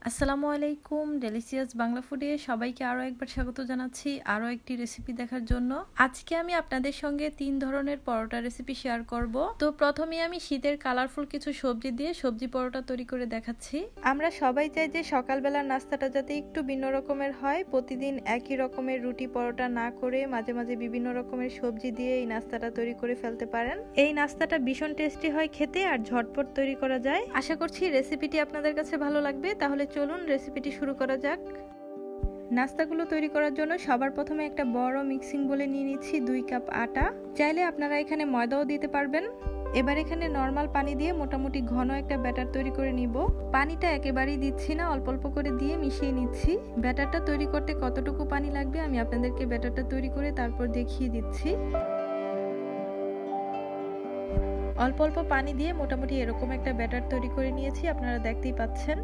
আসসালামু আলাইকুম, ডেলিসিয়াস বাংলা ফুডে সবাইকে আরও একবার স্বাগত জানাচ্ছি আরও একটি রেসিপি দেখার জন্য। আজকে আমি আপনাদের সঙ্গে 3 ধরনের পরোটা রেসিপি শেয়ার করব। তো প্রথমে আমি শীতের কালারফুল কিছু সবজি দিয়ে সবজি পরোটা তৈরি করে দেখাচ্ছি। আমরা সবাই চাই যে সকালবেলার নাস্তাটা যাতে একটু ভিন্ন রকমের হয়, প্রতিদিন একই রকমের রুটি পরোটা না করে মাঝে মাঝে বিভিন্ন রকমের সবজি দিয়ে এই নাস্তাটা তৈরি করে ফেলতে পারেন। এই নাস্তাটা ভীষণ টেস্টি হয় খেতে আর ঝটপট তৈরি করা যায়। আশা করছি রেসিপিটি আপনাদের কাছে ভালো লাগবে। তাহলে চলুন রেসিপিটি শুরু করা যাক। নাস্তাগুলো তৈরি করার জন্য সবার প্রথমে একটা বড় মিক্সিং বোলে নিয়ে নিচ্ছি 2 কাপ আটা। চাইলে আপনারা এখানে ময়দাও দিতে পারবেন। এবার এখানে নরমাল পানি দিয়ে মোটামুটি ঘন একটা ব্যাটার তৈরি করে নিব। পানিটা একেবারেই দিচ্ছি না, অল্প অল্প করে দিয়ে মিশিয়ে নিচ্ছি। ব্যাটারটা তৈরি করতে কতটুকু পানি লাগবে আমি আপনাদেরকে ব্যাটারটা তৈরি করে তারপর দেখিয়ে দিচ্ছি। অল্প অল্প পানি দিয়ে মোটামুটি এরকম একটা ব্যাটার তৈরি করে নিয়েছি, আপনারা দেখতেই পাচ্ছেন।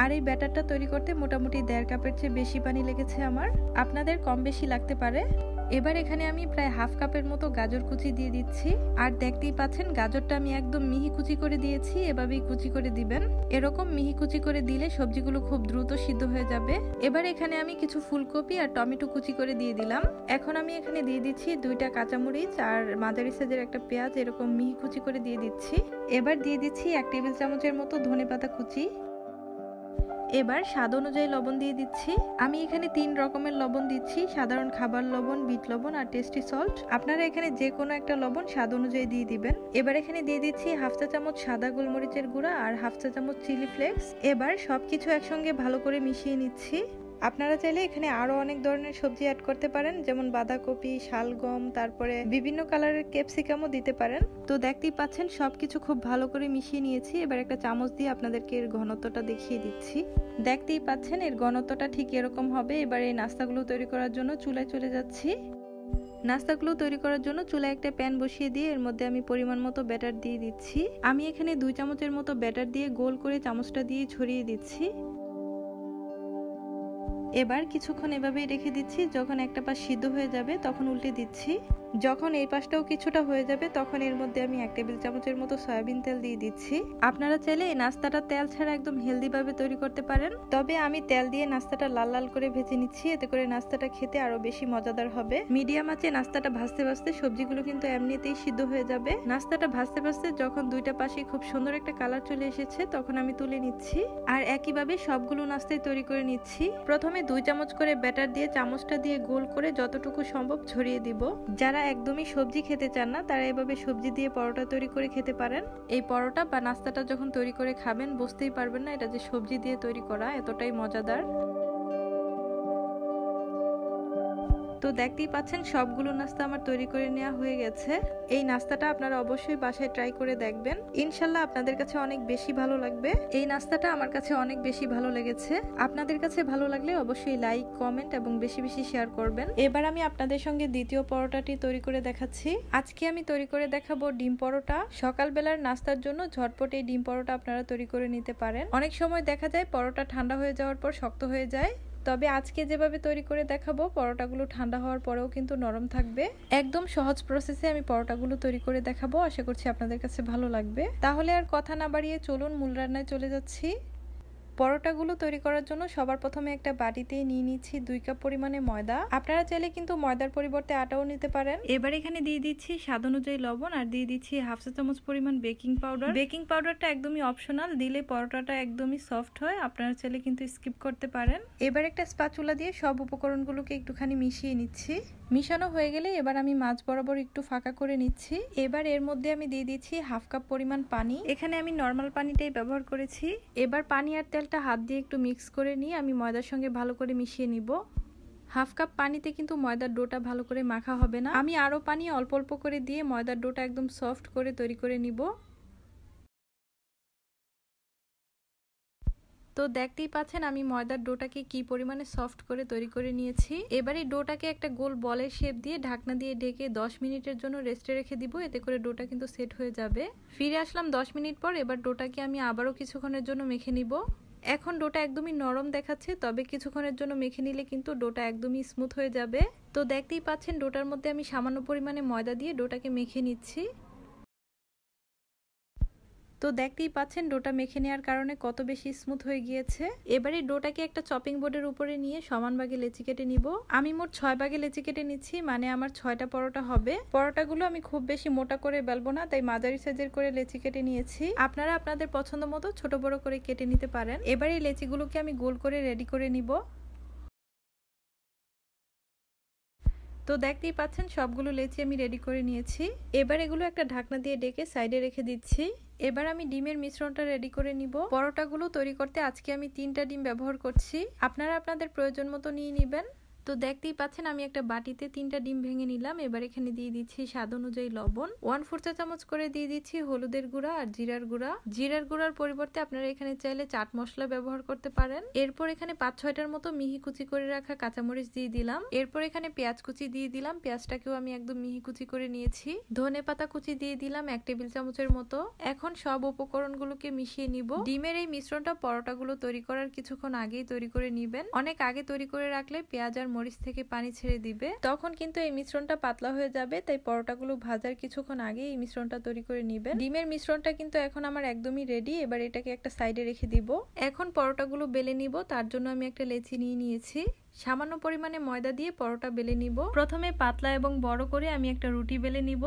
আর এই ব্যাটারটা তৈরি করতে মোটামুটি 1.5 কাপের চেয়ে বেশি পানি লেগেছে আমার, আপনাদের কম বেশি লাগতে পারে। এবার এখানে আমি প্রায় 1/2 কাপের মতো গাজর কুচি দিয়ে দিচ্ছি। আর দেখতেই পাচ্ছেন গাজরটা আমি একদম মিহি কুচি করে দিয়েছি, এভাবেই কুচি করে দিবেন। এরকম মিহি কুচি করে দিলে সবজিগুলো খুব দ্রুত সিদ্ধ হয়ে যাবে। এবার এখানে আমি কিছু ফুলকপি আর টমেটো কুচি করে দিয়ে দিলাম। এখন আমি এখানে দিয়ে দিচ্ছি 2টা কাঁচামরিচ আর মাঝারি সাইজের একটা পেঁয়াজ এরকম মিহি কুচি করে দিয়ে দিচ্ছি। এবার দিয়ে দিচ্ছি 1 টেবিল চামচের মতো ধনেপাতা কুচি। এবার স্বাদ অনুযায়ী লবণ দিয়ে দিচ্ছি। আমি এখানে 3 রকমের লবণ দিচ্ছি, সাধারণ খাবার লবণ, বিট লবণ আর টেস্টি সল্ট। আপনারা এখানে যে কোনো একটা লবণ স্বাদ অনুযায়ী দিয়ে দিবেন। এবার এখানে দিয়ে দিচ্ছি 1/2 চা চামচ সাদা গোলমরিচের গুঁড়া আর 1/2 চা চামচ চিলি ফ্লেক্স। এবার সবকিছু একসঙ্গে ভালো করে মিশিয়ে নিচ্ছি। আপনারা চাইলে এখানে আরো অনেক ধরনের সবজি অ্যাড করতে পারেন, যেমন বাঁধাকপি, শালগম, তারপরে বিভিন্ন কালারের ক্যাপসিকামও দিতে পারেন। তো দেখতেই পাচ্ছেন সবকিছু খুব ভালো করে মিশিয়ে নিয়েছি। এবার একটা চামচ দিয়ে আপনাদেরকে এর ঘনত্বটা দেখিয়ে দিচ্ছি। দেখতেই পাচ্ছেন এর ঘনত্বটা ঠিক এরকম হবে। এবার এই নাস্তাগুলো তৈরি করার জন্য চুলায় চলে যাচ্ছি। নাস্তাগুলো তৈরি করার জন্য চুলায় একটা প্যান বসিয়ে দিয়ে এর মধ্যে আমি পরিমাণ মতো ব্যাটার দিয়ে দিচ্ছি। আমি এখানে 2 চামচের মতো ব্যাটার দিয়ে গোল করে চামচটা দিয়ে ছড়িয়ে দিচ্ছি। এবার কিছুক্ষণ এভাবেই রেখে দিচ্ছি। যখন একটা পাশ সিদ্ধ হয়ে যাবে তখন উল্টে দিচ্ছি। যখন এই পাশটাও কিছুটা হয়ে যাবে তখন এর মধ্যে আমি 1 টেবিল চামচের মতো সয়াবিন তেল দিয়ে দিচ্ছি। আপনারা চাইলে এই নাস্তাটা তেল ছাড়া একদম হেলদি ভাবে তৈরি করতে পারেন, তবে আমি তেল দিয়ে নাস্তাটা লাল লাল করে ভেজে নিচ্ছি। এতে করে নাস্তাটা খেতে আরো বেশি মজাদার হবে। মিডিয়াম আঁচে নাস্তাটা ভাজতে ভাজতে সবজিগুলো কিন্তু এমনিতেই সিদ্ধ হয়ে যাবে। নাস্তাটা ভাজতে ভাজতে যখন 2টা পাশে খুব সুন্দর একটা কালার চলে এসেছে তখন আমি তুলে নিচ্ছি। আর একইভাবে সবগুলো নাস্তাই তৈরি করে নিচ্ছি। প্রথমে 2 চামচ করে ব্যাটার দিয়ে চামচটা দিয়ে গোল করে যতটুকু সম্ভব ছড়িয়ে দিব। যারা একদমই সবজি খেতে চান না তারা এভাবে সবজি দিয়ে পরোটা তৈরি করে খেতে পারেন। এই পরোটা বা নাস্তাটা যখন তৈরি করে খাবেন বুঝতেই পারবেন না এটা যে সবজি দিয়ে তৈরি করা, এতটাই মজাদার। তো দেখতেই পাচ্ছেন সবগুলো নাস্তা আমার তৈরি করে নেওয়া হয়ে গেছে। এই নাস্তাটা আপনারা অবশ্যই বাসায় ট্রাই করে দেখবেন, ইনশাল্লাহ আপনাদের কাছে অনেক বেশি ভালো লাগবে। এই নাস্তাটা আমার কাছে অনেক বেশি ভালো লেগেছে। আপনাদের কাছে ভালো লাগলে অবশ্যই লাইক, কমেন্ট এবং বেশি বেশি শেয়ার করবেন। এবার আমি আপনাদের সঙ্গে দ্বিতীয় পরোটাটি তৈরি করে দেখাচ্ছি। আজকে আমি তৈরি করে দেখাবো ডিম পরোটা। সকালবেলার নাস্তার জন্য ঝটপট এই ডিম পরোটা আপনারা তৈরি করে নিতে পারেন। অনেক সময় দেখা যায় পরোটা ঠান্ডা হয়ে যাওয়ার পর শক্ত হয়ে যায়, তবে আজকে যেভাবে তৈরি করে দেখাবো পরোটাগুলো ঠান্ডা হওয়ার পরেও কিন্তু নরম থাকবে। একদম সহজ প্রসেসে আমি পরোটাগুলো তৈরি করে দেখাবো, আশা করছি আপনাদের কাছে ভালো লাগবে। তাহলে আর কথা না বাড়িয়ে চলুন মূল রান্নায় চলে যাচ্ছি। পরোটাগুলো তৈরি করার জন্য সবার প্রথমে একটা বাটিতে নিয়ে নিচ্ছি 2 কাপ পরিমাণে ময়দা। আপনারা চাইলে কিন্তু ময়দার পরিবর্তে আটাও নিতে পারেন। এবার এখানে দিয়ে দিচ্ছি স্বাদ অনুযায়ী লবণ আর দিয়ে দিচ্ছি 1/2 চা চামচ পরিমাণ বেকিং পাউডার। বেকিং পাউডারটা একদমই অপশনাল, দিলে পরোটাটা একদমই সফট হয়, আপনারা চাইলে কিন্তু স্কিপ করতে পারেন। এবার একটা স্প্যাচুলা দিয়ে সব উপকরণগুলোকে একটুখানি মিশিয়ে নিচ্ছি। মিশানো হয়ে গেলে এবার আমি মাঝ বরাবর একটু ফাঁকা করে নিচ্ছি। এবার এর মধ্যে আমি দিয়ে দিচ্ছি 1/2 কাপ পরিমাণ পানি। এখানে আমি নর্মাল পানিটাই ব্যবহার করেছি। এবার পানি আর তেলটা হাত দিয়ে একটু মিক্স করে নিয়ে আমি ময়দার সঙ্গে ভালো করে মিশিয়ে নিব। 1/2 কাপ পানিতে কিন্তু ময়দার ডোটা ভালো করে মাখা হবে না, আমি আরো পানি অল্প অল্প করে দিয়ে ময়দার ডোটা একদম সফট করে তৈরি করে নিব। তো দেখতেই পাচ্ছেন আমি ময়দার ডোটাকে কি পরিমাণে সফট করে তৈরি করে নিয়েছি। এবার এই ডোটাকে একটা গোল বলের শেপ দিয়ে ঢাকনা দিয়ে ঢেকে 10 মিনিটের জন্য রেস্টে রেখে দিব, এতে করে ডোটা কিন্তু সেট হয়ে যাবে। ফিরে আসলাম 10 মিনিট পর। এবার ডোটাকে আমি আবারও কিছুক্ষণের জন্য মেখে নিব। এখন ডোটা একদমই নরম দেখাচ্ছে, তবে কিছুক্ষণের জন্য মেখে নিলে কিন্তু ডোটা একদমই স্মুথ হয়ে যাবে। তো দেখতেই পাচ্ছেন ডোটার মধ্যে আমি সামান্য পরিমাণে ময়দা দিয়ে ডোটাকে মেখে নিচ্ছি। তো দেখতেই পাচ্ছেন ডোটা মেখে নেওয়ার কারণে কত বেশি স্মুথ হয়ে গিয়েছে। এবারে ডোটাকে একটা চপিং বোর্ডের উপরে নিয়ে সমান ভাগে লেচি কেটে নিব। আমি মোট 6 ভাগে লেচি কেটে নিচ্ছি, মানে আমার 6টা পরোটা হবে। পরোটাগুলো আমি খুব বেশি মোটা করে বেলবো না, তাই মাঝারি সাইজের করে লেচি কেটে নিয়েছি। আপনারা আপনাদের পছন্দ মতো ছোট বড় করে কেটে নিতে পারেন। এবারে এই লেচিগুলোকে আমি গোল করে রেডি করে নিব। তো দেখতেই পাচ্ছেন সবগুলো লেচি আমি রেডি করে নিয়েছি। এবার এগুলো একটা ঢাকনা দিয়ে ডেকে সাইডে রেখে দিচ্ছি। এবার আমি ডিমের মিশ্রণটা রেডি করে নিব। পরোটাগুলো তৈরি করতে আজকে আমি 3টা ডিম ব্যবহার করছি, আপনারা আপনাদের প্রয়োজন মতো নিয়ে নেবেন। তো দেখতেই পাচ্ছেন আমি একটা বাটিতে 3টা ডিম ভেঙে নিলাম। এবার এখানে দিয়ে দিচ্ছি স্বাদ অনুযায়ী লবণ, 1/4 চা চামচ করে দিয়ে দিচ্ছি হলুদের গুঁড়া আর জিরার গুঁড়া। জিরার গুঁড়ার পরিবর্তে আপনারা এখানে চাইলে চাট মশলা ব্যবহার করতে পারেন। এরপর এখানে 5-6টার মতো মিহি কুচি করে রাখা কাঁচামরিচ দিয়ে দিলাম। এরপর এখানে পেঁয়াজ কুচি দিয়ে দিলাম, পেঁয়াজটাকেও আমি একদম মিহি কুচি করে নিয়েছি। ধনে পাতা কুচি দিয়ে দিলাম 1 টেবিল চামচের মতো। এখন সব উপকরণগুলোকে মিশিয়ে নিব। ডিমের এই মিশ্রণটা পরোটাগুলো তৈরি করার কিছুক্ষণ আগেই তৈরি করে নিবেন। অনেক আগে তৈরি করে রাখলে পেঁয়াজ আর মরিচ থেকে পানি ছেড়ে দিবে, তখন কিন্তু এই মিশ্রণটা পাতলা হয়ে যাবে। তাই পরোটাগুলো ভাজার কিছুক্ষণ আগে এই মিশ্রণটা তৈরি করে নিবেন। ডিমের মিশ্রণটা কিন্তু এখন আমার একদমই রেডি। এবার এটাকে একটা সাইডে রেখে দিব। এখন পরোটাগুলো বেলে নিব। তার জন্য আমি একটা লেচি নিয়ে নিয়েছি। সামান্য পরিমাণে ময়দা দিয়ে পরোটা বেলে নিব। প্রথমে পাতলা এবং বড় করে আমি একটা রুটি বেলে নিব।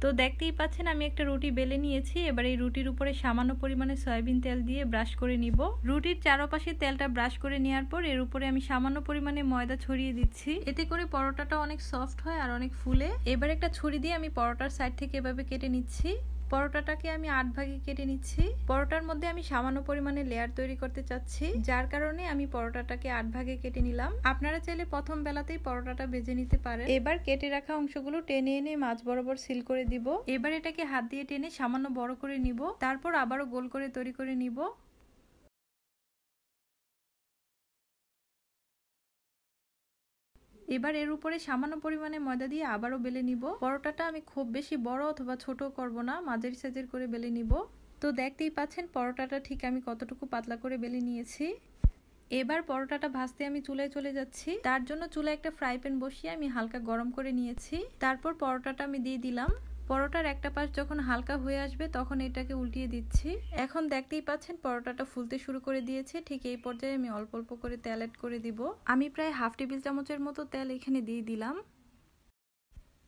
তো দেখতেই পাচ্ছেন আমি একটা রুটি বেলে নিয়েছি। এবার এই রুটির উপরে সামান্য পরিমাণে সয়াবিন তেল দিয়ে ব্রাশ করে নিব। রুটির চারপাশে তেলটা ব্রাশ করে নেওয়ার পর এর উপরে আমি সামান্য পরিমাণে ময়দা ছড়িয়ে দিচ্ছি। এতে করে পরোটাটা অনেক সফট হয় আর অনেক ফুলে। এবার একটা ছুরি দিয়ে আমি পরোটার সাইড থেকে এভাবে কেটে নিচ্ছি। পরোটাটাকে আমি 8 ভাগে কেটে নিচ্ছি। পরোটার মধ্যে আমি সামান্য পরিমাণে লেয়ার তৈরি করতে চাচ্ছি, যার কারণে আমি পরোটাটাকে 8 ভাগে কেটে নিলাম। আপনারা চাইলে প্রথম বেলাতেই পরোটাটা ভেজে নিতে পারেন। এবার কেটে রাখা অংশগুলো টেনে এনে মাঝ বরাবর সিল করে দিব। এবার এটাকে হাত দিয়ে টেনে সামান্য বড় করে নিব। তারপর আবারও গোল করে তৈরি করে নিব। এবার এর উপরে সামান্য পরিমাণে ময়দা দিয়ে আবারও বেলে নিব। পরোটাটা আমি খুব বেশি বড় অথবা ছোট করব না, মাঝারি সাইজের করে বেলে নিব। তো দেখতেই পাচ্ছেন পরোটাটা ঠিক আমি কতটুকু পাতলা করে বেলে নিয়েছি। এবার পরোটাটা ভাজতে আমি চুলায় চলে যাচ্ছি। তার জন্য চুলায় একটা ফ্রাই প্যান বসিয়ে আমি হালকা গরম করে নিয়েছি। তারপর পরোটাটা আমি দিয়ে দিলাম। পরোটার একটা পাশ যখন হালকা হয়ে আসবে তখন এটাকে উল্টিয়ে দিচ্ছি। এখন দেখতেই পাচ্ছেন পরোটাটা ফুলতে শুরু করে দিয়েছে। ঠিক এই পর্যায়ে আমি অল্প অল্প করে তেল অ্যাড করে দিব। আমি প্রায় 1/2 টেবিল চামচের মতো তেল এখানে দিয়ে দিলাম।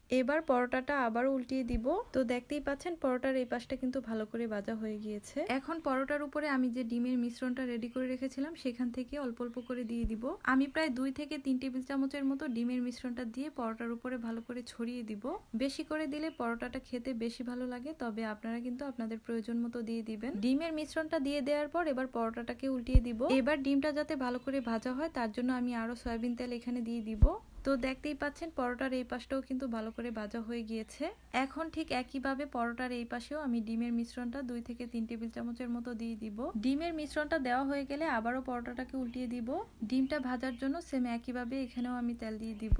এবার পরোটাটা আবার উল্টিয়ে দিব। তো দেখতেই পাচ্ছেন পরোটার এই পাশটা কিন্তু ভালো করে ভাজা হয়ে গিয়েছে। এখন পরোটার উপরে আমি যে ডিমের মিশ্রণটা রেডি করে রেখেছিলাম সেখান থেকে অল্প অল্প করে দিয়ে দিব। আমি প্রায় 2 থেকে 3 টেবিল চামচের মতো ডিমের মিশ্রণটা দিয়ে পরোটার উপরে ভালো করে ছড়িয়ে দিব। বেশি করে দিলে পরোটাটা খেতে বেশি ভালো লাগে, তবে আপনারা কিন্তু আপনাদের প্রয়োজন মতো দিয়ে দিবেন। ডিমের মিশ্রণটা দিয়ে দেওয়ার পর এবার পরোটাটাকে উল্টিয়ে দিব। এবার ডিমটা যাতে ভালো করে ভাজা হয় তার জন্য আমি আরো সয়াবিন তেল এখানে দিয়ে দিব। তো দেখতেই পাচ্ছেন পরোটার এই পাশটাও কিন্তু ভালো করে ভাজা হয়ে গিয়েছে। এখন ঠিক একইভাবে পরোটার এই পাশেও আমি ডিমের মিশ্রণটা 2 থেকে 3 টেবিল চামচের মতো দিয়ে দিব। ডিমের মিশ্রণটা দেওয়া হয়ে গেলে আবারও পরোটাটাকে উল্টিয়ে দিব। ডিমটা ভাজার জন্য সেম একইভাবে এখানেও আমি তেল দিয়ে দিব।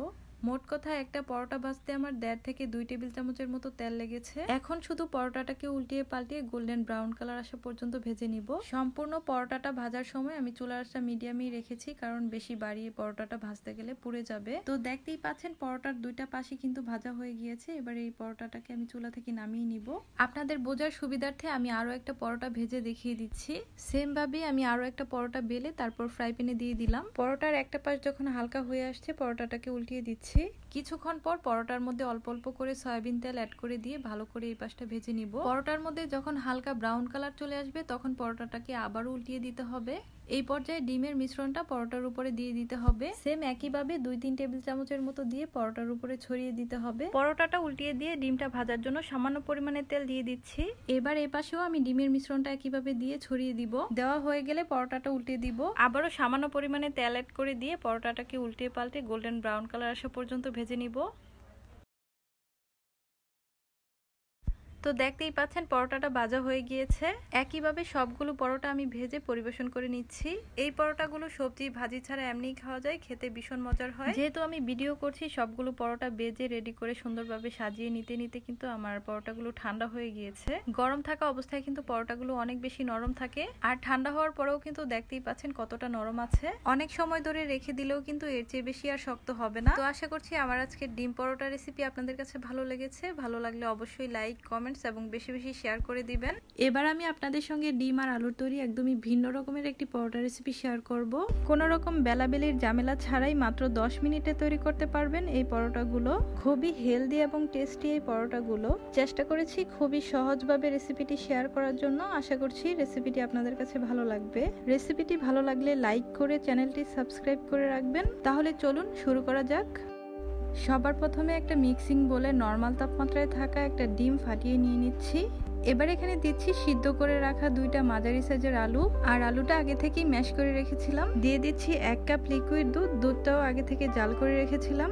মোট কথা একটা পরোটা ভাজতে আমার 1.5 থেকে 2 টেবিল চামচের মতো তেল লেগেছে। এখন শুধু পরোটাটাকে উল্টিয়ে পাল্টিয়ে গোল্ডেন ব্রাউন কালার আসা পর্যন্ত ভেজে নিব। সম্পূর্ণ পরোটাটা ভাজার সময় আমি চুলার আঁচটা মিডিয়ামেই রেখেছি, কারণ বেশি বাড়িয়ে পরোটাটা ভাজতে গেলে পুড়ে যাবে। তো দেখতেই পাচ্ছেন পরোটার 2টা পাশই কিন্তু ভাজা হয়ে গিয়েছে। এবার এই পরোটাটাকে আমি চুলা থেকে নামিয়ে নিব। আপনাদের বোঝার সুবিধার্থে আমি আরো একটা পরোটা ভেজে দেখিয়ে দিচ্ছি। সেম ভাবে আমি আরো একটা পরোটা বেলে তারপর ফ্রাই প্যানে দিয়ে দিলাম। পরোটার একটা পাশ যখন হালকা হয়ে আসছে পরোটাটাকে উল্টিয়ে দিচ্ছি। কিছুক্ষণ পর পরোটার মধ্যে অল্প অল্প করে সয়াবিন তেল অ্যাড করে দিয়ে ভালো করে এই পাশটা ভেজে নিব। পরোটার মধ্যে যখন হালকা ব্রাউন কালার চলে আসবে তখন পরোটাটাকে আবারও উল্টিয়ে দিতে হবে। এই পর্যায়ে ডিমের মিশ্রণটা পরোটার উপরে দিয়ে দিতে হবে। সেম একইভাবে 2-3 টেবিল চামচের মতো দিয়ে পরোটার উপরে ছড়িয়ে দিতে হবে। পরোটাটা উল্টিয়ে দিয়ে ডিমটা ভাজার জন্য সামান্য পরিমাণে তেল দিয়ে দিচ্ছি। এবার এই পাশেও আমি ডিমের মিশ্রণটা একইভাবে দিয়ে ছড়িয়ে দিব। দেওয়া হয়ে গেলে পরোটাটা উল্টিয়ে দিব। আবারও সামান্য পরিমাণে তেল অ্যাড করে দিয়ে পরোটাটাকে উল্টে পাল্টে গোল্ডেন ব্রাউন কালার আসা পর্যন্ত ভেজে নিব। তো দেখতেই পাচ্ছেন পরোটাটা ভাজা হয়ে গিয়েছে। একইভাবে সবগুলো পরোটা আমি ভেজে পরিবেশন করে নিচ্ছি। এই পরোটাগুলো সবজি ভাজি ছাড়া এমনিই খাওয়া যায়, খেতে ভীষণ মজার হয়। যেহেতু আমি ভিডিও করছি, সবগুলো পরোটা ভেজে রেডি করে সুন্দরভাবে সাজিয়ে নিতে নিতে কিন্তু আমার পরোটাগুলো ঠান্ডা হয়ে গিয়েছে। গরম থাকা অবস্থায় কিন্তু পরোটাগুলো অনেক বেশি নরম থাকে, আর ঠান্ডা হওয়ার পরেও কিন্তু দেখতেই পাচ্ছেন কতটা নরম আছে। অনেক সময় ধরে রেখে দিলেও কিন্তু এর চেয়ে বেশি আর শক্ত হবে না। তো আশা করছি আমার আজকের ডিম পরোটা রেসিপি আপনাদের কাছে ভালো লেগেছে। ভালো লাগলে অবশ্যই লাইক, কমেন্টস এবং বেশি বেশি শেয়ার করে দিবেন। এবার আমি আপনাদের সঙ্গে ডিম আর আলুর তৈরি একদমই ভিন্ন রকমের একটি পরোটা রেসিপি শেয়ার করব। কোন রকম বেলাবেলির ঝামেলা ছাড়াই মাত্র 10 মিনিটে তৈরি করতে পারবেন এই পরোটাগুলো। খুবই হেলদি এবং টেস্টি এই পরোটাগুলো। চেষ্টা করেছি খুবই সহজভাবে রেসিপিটি শেয়ার করার জন্য। আশা করছি রেসিপিটি আপনাদের কাছে ভালো লাগবে। রেসিপিটি ভালো লাগলে লাইক করে চ্যানেলটি সাবস্ক্রাইব করে রাখবেন। তাহলে চলুন শুরু করা যাক। সবার প্রথমে একটা মিক্সিং বলে নরমাল তাপমাত্রায় থাকা একটা ডিম ফাটিয়ে নিয়ে নিচ্ছি। এবার এখানে দিচ্ছি সিদ্ধ করে রাখা 2টা মাঝারি সাইজের আলু, আর আলুটা আগে থেকেই ম্যাশ করে রেখেছিলাম। দিয়ে দিচ্ছি 1 কাপ লিকুইড দুধ, দুধটাও আগে থেকে জাল করে রেখেছিলাম।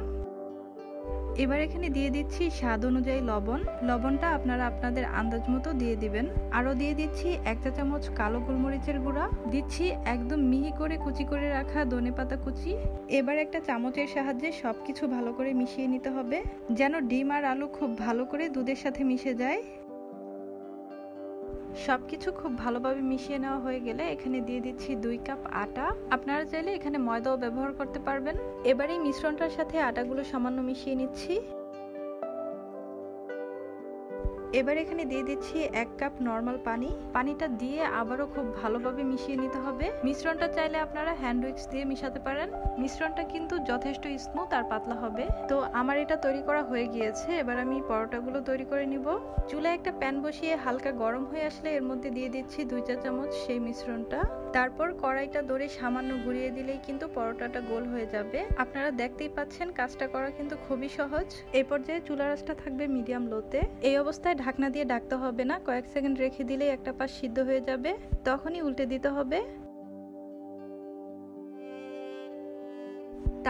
এবার এখানে দিয়ে দিচ্ছি স্বাদ অনুযায়ী লবণ। লবণটা আপনারা আপনাদের আন্দাজ মতো দিয়ে দিবেন। আরও দিয়ে দিচ্ছি 1 চা চামচ কালো গোলমরিচের গুঁড়া। দিচ্ছি একদম মিহি করে কুচি করে রাখা ধনেপাতা কুচি। এবার একটা চামচের সাহায্যে সবকিছু ভালো করে মিশিয়ে নিতে হবে, যেন ডিম আর আলু খুব ভালো করে দুধের সাথে মিশে যায়। সবকিছু খুব ভালোভাবে মিশিয়ে নেওয়া হয়ে গেলে এখানে দিয়ে দিচ্ছি 2 কাপ আটা। আপনারা চাইলে এখানে ময়দাও ব্যবহার করতে পারবেন। এবার এই মিশ্রণটার সাথে আটাগুলো সামান্য মিশিয়ে নিচ্ছি। এবার এখানে দিয়ে দিচ্ছি 1 কাপ নরমাল পানি। পানিটা দিয়ে আবারও খুব ভালোভাবে মিশিয়ে নিতে হবে। মিশ্রণটা চাইলে আপনারা হ্যান্ড উইক্স দিয়ে মিশাতে পারেন। মিশ্রণটা কিন্তু যথেষ্ট স্মুথ আর পাতলা হবে। তো আমার এটা তৈরি করা হয়ে গিয়েছে। এবার আমি পরোটাগুলো তৈরি করে নিব। চুলায় একটা প্যান বসিয়ে হালকা গরম হয়ে আসলে এর মধ্যে দিয়ে দিচ্ছি 2 চা চামচ সেই মিশ্রণটা। তারপর কড়াইটা ধরে সামান্য ঘুরিয়ে দিলেই কিন্তু পরোটাটা গোল হয়ে যাবে। আপনারা দেখতেই পাচ্ছেন কাজটা করা কিন্তু খুবই সহজ। এই পর্যায়ে চুলার আঁচটা থাকবে মিডিয়াম লোতে। এই অবস্থায় ঢাকনা দিয়ে ঢাকতে হবে না, কয়েক সেকেন্ড রেখে দিলেই একটা পাশ সিদ্ধ হয়ে যাবে। তখনই উল্টে দিতে হবে।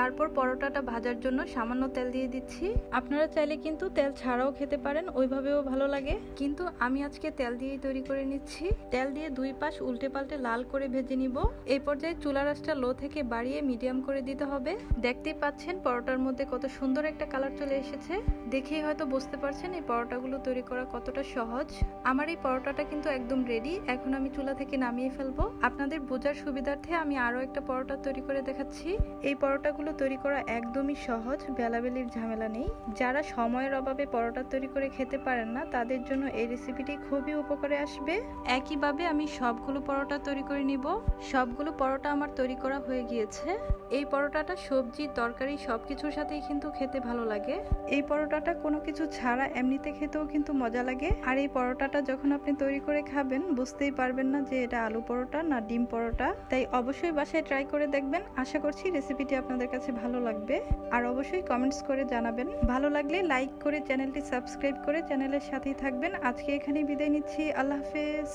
তারপর পরোটাটা ভাজার জন্য সামান্য তেল দিয়ে দিচ্ছি। আপনারা চাইলে কিন্তু তেল ছাড়াও খেতে পারেন, ওইভাবেও ভালো লাগে, কিন্তু আমি আজকে তেল দিয়েই তৈরি করে নিচ্ছি। তেল দিয়ে 2 পাশ উল্টে পাল্টে লাল করে ভেজে নিব। এই পর্যায়ে চুলার আঁচটা লো থেকে বাড়িয়ে মিডিয়াম করে দিতে হবে। দেখতেই পাচ্ছেন পরোটার মধ্যে কত সুন্দর একটা কালার চলে এসেছে। দেখেই হয়তো বুঝতে পারছেন এই পরোটাগুলো তৈরি করা কতটা সহজ। আমার এই পরোটাটা কিন্তু একদম রেডি। এখন আমি চুলা থেকে নামিয়ে ফেলবো। আপনাদের বোঝার সুবিধার্থে আমি আরো একটা পরোটা তৈরি করে দেখাচ্ছি। এই পরোটাগুলো তৈরি করা একদমই সহজ, বেলাবেলির ঝামেলা নেই। যারা সময়ের অভাবে পরোটা তৈরি করে খেতে পারেন না, তাদের জন্য এই রেসিপিটি খুবই উপকারে আসবে। একইভাবে আমি সবগুলো পরোটা তৈরি করে নিব। সবগুলো পরোটা আমার তৈরি করা হয়ে গিয়েছে। এই পরোটাটা সবজি, তরকারি সবকিছুর সাথেই কিন্তু খেতে ভালো লাগে। এই পরোটাটা কোনো কিছু ছাড়া এমনিতে খেতেও কিন্তু মজা লাগে। আর এই পরোটাটা যখন আপনি তৈরি করে খাবেন, বুঝতেই পারবেন না যে এটা আলু পরোটা না ডিম পরোটা। তাই অবশ্যই বাসায় ট্রাই করে দেখবেন। আশা করছি রেসিপিটি আপনাদের কাছে ভালো লাগবে। আর অবশ্যই কমেন্টস করে জানাবেন। ভালো লাগলে লাইক করে চ্যানেলটি সাবস্ক্রাইব করে চ্যানেলের সাথেই থাকবেন। আজকে এখানেই বিদায় নিচ্ছি। আল্লাহ হাফেজ।